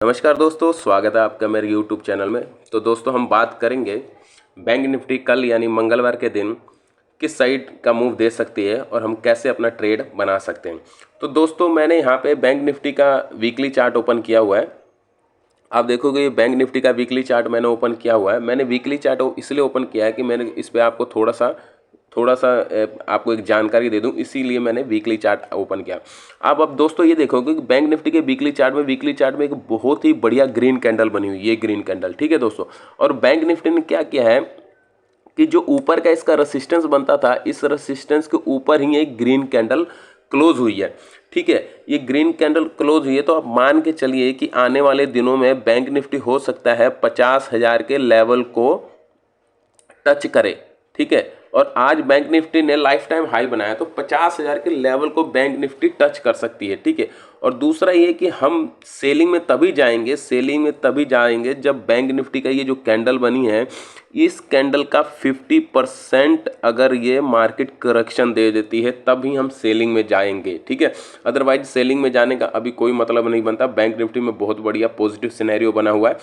नमस्कार दोस्तों, स्वागत है आपका मेरे YouTube चैनल में। तो दोस्तों हम बात करेंगे बैंक निफ्टी कल यानी मंगलवार के दिन किस साइड का मूव दे सकती है और हम कैसे अपना ट्रेड बना सकते हैं। तो दोस्तों मैंने यहाँ पे बैंक निफ्टी का वीकली चार्ट ओपन किया हुआ है। आप देखोगे ये बैंक निफ्टी का वीकली चार्ट मैंने ओपन किया हुआ है। मैंने वीकली चार्ट इसलिए ओपन किया है कि मैंने इस पर आपको थोड़ा सा आपको एक जानकारी दे दूं, इसीलिए मैंने वीकली चार्ट ओपन किया। अब दोस्तों ये देखोगे कि बैंक निफ्टी के वीकली चार्ट में एक बहुत ही बढ़िया ग्रीन कैंडल बनी हुई है, ये ग्रीन कैंडल, ठीक है दोस्तों। और बैंक निफ्टी ने क्या किया है कि जो ऊपर का इसका रेसिस्टेंस बनता था, इस रेसिस्टेंस के ऊपर ही एक ग्रीन कैंडल क्लोज हुई है, ठीक है। ये ग्रीन कैंडल क्लोज हुई है तो आप मान के चलिए कि आने वाले दिनों में बैंक निफ्टी हो सकता है 50,000 के लेवल को टच करे, ठीक है। और आज बैंक निफ्टी ने लाइफ टाइम हाई बनाया तो 50,000 के लेवल को बैंक निफ्टी टच कर सकती है, ठीक है। और दूसरा ये कि हम सेलिंग में तभी जाएंगे जब बैंक निफ्टी का ये जो कैंडल बनी है, इस कैंडल का 50% अगर ये मार्केट करेक्शन दे देती है तभी हम सेलिंग में जाएंगे, ठीक है। अदरवाइज सेलिंग में जाने का अभी कोई मतलब नहीं बनता। बैंक निफ्टी में बहुत बढ़िया पॉजिटिव सिनेरियो बना हुआ है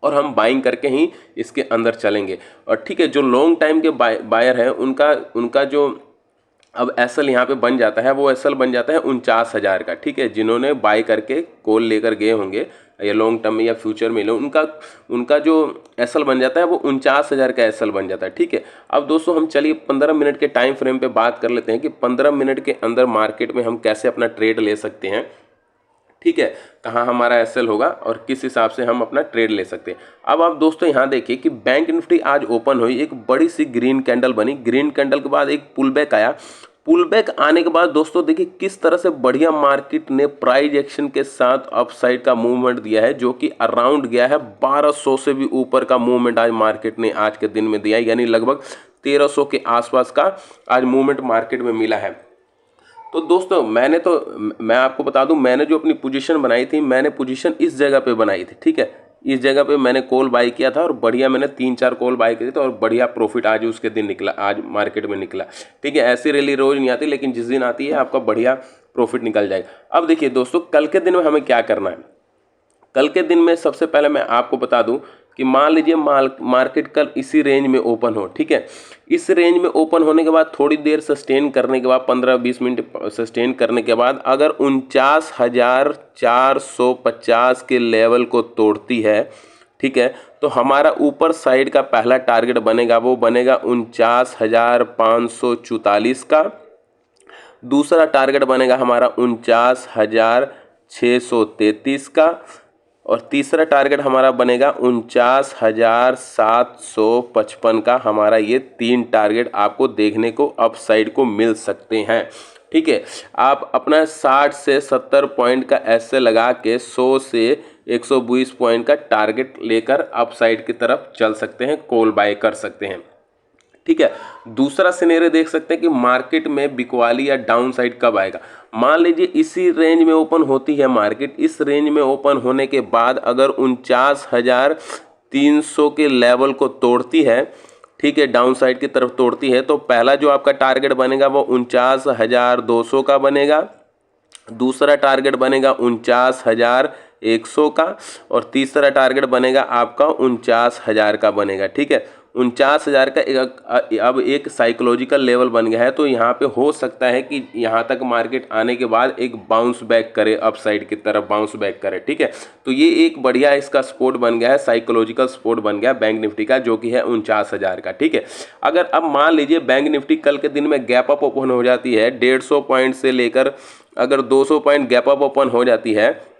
और हम बाइंग करके ही इसके अंदर चलेंगे। और ठीक है, जो लॉन्ग टाइम के बायर हैं उनका जो अब एसएल यहाँ पे बन जाता है, वो एसएल बन जाता है 49,000 का, ठीक है। जिन्होंने बाई करके कॉल लेकर गए होंगे या लॉन्ग टर्म में या फ्यूचर में लो, उनका जो एसएल बन जाता है वो 49,000 का एसएल बन जाता है, ठीक है। अब दोस्तों हम चलिए 15 मिनट के टाइम फ्रेम पे बात कर लेते हैं कि 15 मिनट के अंदर मार्केट में हम कैसे अपना ट्रेड ले सकते हैं, ठीक है। कहाँ हमारा एसएल होगा और किस हिसाब से हम अपना ट्रेड ले सकते हैं। अब आप दोस्तों यहाँ देखिए कि बैंक निफ्टी आज ओपन हुई, एक बड़ी सी ग्रीन कैंडल बनी। ग्रीन कैंडल के बाद एक पुल बैक आया। पुल बैक आने के बाद दोस्तों देखिए किस तरह से बढ़िया मार्केट ने प्राइस एक्शन के साथ अपसाइड का मूवमेंट दिया है, जो कि अराउंड गया है 1200 से भी ऊपर का मूवमेंट आज मार्केट ने आज के दिन में दिया है, यानी लगभग 1300 के आसपास का आज मूवमेंट मार्केट में मिला है। तो दोस्तों मैं आपको बता दूं, मैंने जो अपनी पोजीशन बनाई थी, मैंने पोजीशन इस जगह पे बनाई थी, ठीक है। इस जगह पे मैंने कॉल बाय किया था और बढ़िया मैंने 3-4 कॉल बाय किए थे और बढ़िया प्रॉफिट आज उसके दिन निकला, आज मार्केट में निकला, ठीक है। ऐसी रैली रोज नहीं आती, लेकिन जिस दिन आती है आपका बढ़िया प्रॉफिट निकल जाएगा। अब देखिए दोस्तों, कल के दिन में हमें क्या करना है। कल के दिन में सबसे पहले मैं आपको बता दूं कि मान लीजिए मार्केट कल इसी रेंज में ओपन हो, ठीक है। इस रेंज में ओपन होने के बाद थोड़ी देर सस्टेन करने के बाद 15-20 मिनट सस्टेन करने के बाद अगर 49,450 के लेवल को तोड़ती है, ठीक है, तो हमारा ऊपर साइड का पहला टारगेट बनेगा, वो बनेगा 49,544 का। दूसरा टारगेट बनेगा हमारा 49,633 का। और तीसरा टारगेट हमारा बनेगा 49,755 का। हमारा ये 3 टारगेट आपको देखने को अपसाइड को मिल सकते हैं, ठीक है। आप अपना 60 से 70 पॉइंट का ऐसे लगा के 100 से 120 पॉइंट का टारगेट लेकर अपसाइड की तरफ चल सकते हैं, कॉल बाय कर सकते हैं, ठीक है। दूसरा सिनेरियो देख सकते हैं कि मार्केट में बिकवाली या डाउन साइड कब आएगा। मान लीजिए इसी रेंज में ओपन होती है मार्केट, इस रेंज में ओपन होने के बाद अगर 49,300 के लेवल को तोड़ती है, ठीक है, डाउन साइड की तरफ तोड़ती है, तो पहला जो आपका टारगेट बनेगा वो 49,200 का बनेगा। दूसरा टारगेट बनेगा 49,100 का और तीसरा टारगेट बनेगा आपका 49,000 का बनेगा, ठीक है। 49,000 का अब एक साइकोलॉजिकल लेवल बन गया है। तो यहाँ पे हो सकता है कि यहाँ तक मार्केट आने के बाद एक बाउंस बैक करे, अपसाइड की तरफ बाउंस बैक करे, ठीक है। तो ये एक बढ़िया इसका सपोर्ट बन गया है, साइकोलॉजिकल सपोर्ट बन गया बैंक निफ्टी का, जो कि है 49,000 का, ठीक है। अगर अब मान लीजिए बैंक निफ्टी कल के दिन में गैप अप ओपन हो जाती है 150 पॉइंट से लेकर अगर 200 पॉइंट गैप अप ओपन हो जाती है,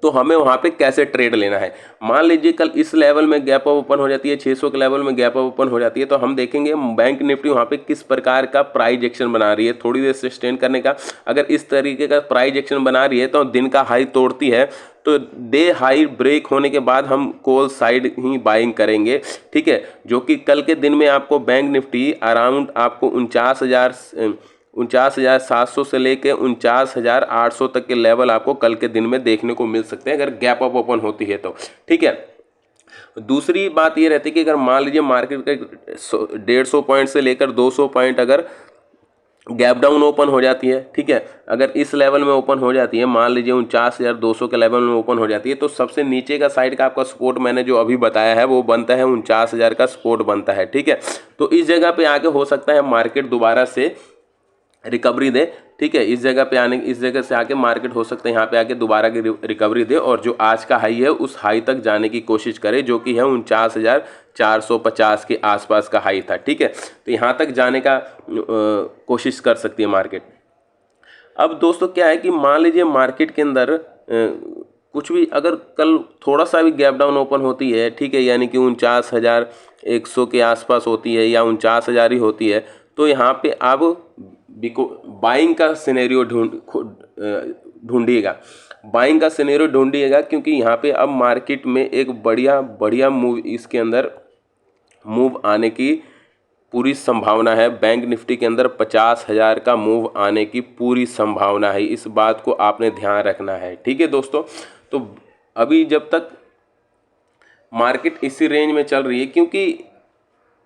तो हमें वहाँ पे कैसे ट्रेड लेना है। मान लीजिए कल इस लेवल में गैप अप ओपन हो जाती है, 600 के लेवल में गैप अप ओपन हो जाती है, तो हम देखेंगे बैंक निफ्टी वहाँ पे किस प्रकार का प्राइस एक्शन बना रही है, थोड़ी देर सस्टेन करने का। अगर इस तरीके का प्राइस एक्शन बना रही है तो दिन का हाई तोड़ती है, तो डे हाई ब्रेक होने के बाद हम कॉल साइड ही बाइंग करेंगे, ठीक है। जो कि कल के दिन में आपको बैंक निफ्टी अराउंड आपको 49,700 से लेके 49,800 तक के लेवल आपको कल के दिन में देखने को मिल सकते हैं, अगर गैप अप ओपन होती है तो, ठीक है। दूसरी बात ये रहती है कि अगर मान लीजिए मार्केट का 150 पॉइंट से लेकर 200 पॉइंट अगर गैप डाउन ओपन हो जाती है, ठीक है, अगर इस लेवल में ओपन हो जाती है, मान लीजिए 49,200 के लेवल में ओपन हो जाती है, तो सबसे नीचे का साइड का आपका सपोर्ट मैंने जो अभी बताया है वो बनता है 49,000 का सपोर्ट बनता है, ठीक है। तो इस जगह पे आके हो सकता है मार्केट दोबारा से रिकवरी दे, ठीक है, इस जगह पे आने, इस जगह से आके मार्केट हो सकता है यहाँ पे आके दोबारा की रिकवरी दे और जो आज का हाई है उस हाई तक जाने की कोशिश करे, जो कि है 49,450 के आसपास का हाई था, ठीक है। तो यहाँ तक जाने का कोशिश कर सकती है मार्केट। अब दोस्तों क्या है कि मान लीजिए मार्केट के अंदर कुछ भी अगर कल थोड़ा सा भी गैप डाउन ओपन होती है, ठीक है, यानी कि 49,100 के आसपास होती है या 49,000 ही होती है, तो यहाँ पे आप बाइंग का सिनेरियो ढूंढिएगा, बाइंग का सिनेरियो ढूंढिएगा, क्योंकि यहाँ पे अब मार्केट में एक बढ़िया मूव इसके अंदर मूव आने की पूरी संभावना है। बैंक निफ्टी के अंदर 50,000 का मूव आने की पूरी संभावना है, इस बात को आपने ध्यान रखना है, ठीक है दोस्तों। तो अभी जब तक मार्केट इसी रेंज में चल रही है, क्योंकि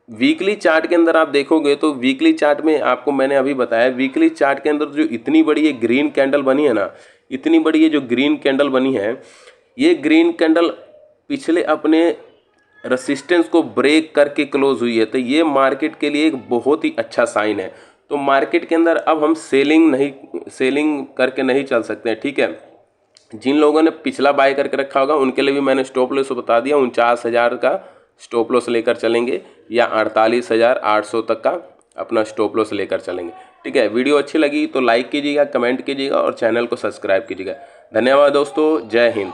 वीकली चार्ट के अंदर आप देखोगे तो वीकली चार्ट में आपको मैंने अभी बताया, वीकली चार्ट के अंदर जो इतनी बड़ी ये ग्रीन कैंडल बनी है ना, इतनी बड़ी ये जो ग्रीन कैंडल बनी है, ये ग्रीन कैंडल पिछले अपने रेसिस्टेंस को ब्रेक करके क्लोज हुई है, तो ये मार्केट के लिए एक बहुत ही अच्छा साइन है। तो मार्केट के अंदर अब हम सेलिंग करके नहीं चल सकते हैं, ठीक है। जिन लोगों ने पिछला बाय करके रखा होगा उनके लिए भी मैंने स्टॉप लॉस बता दिया, 49,000 का स्टॉप लॉस लेकर चलेंगे या 48,800 तक का अपना स्टॉप लॉस लेकर चलेंगे, ठीक है। वीडियो अच्छी लगी तो लाइक कीजिएगा, कमेंट कीजिएगा और चैनल को सब्सक्राइब कीजिएगा। धन्यवाद दोस्तों, जय हिंद।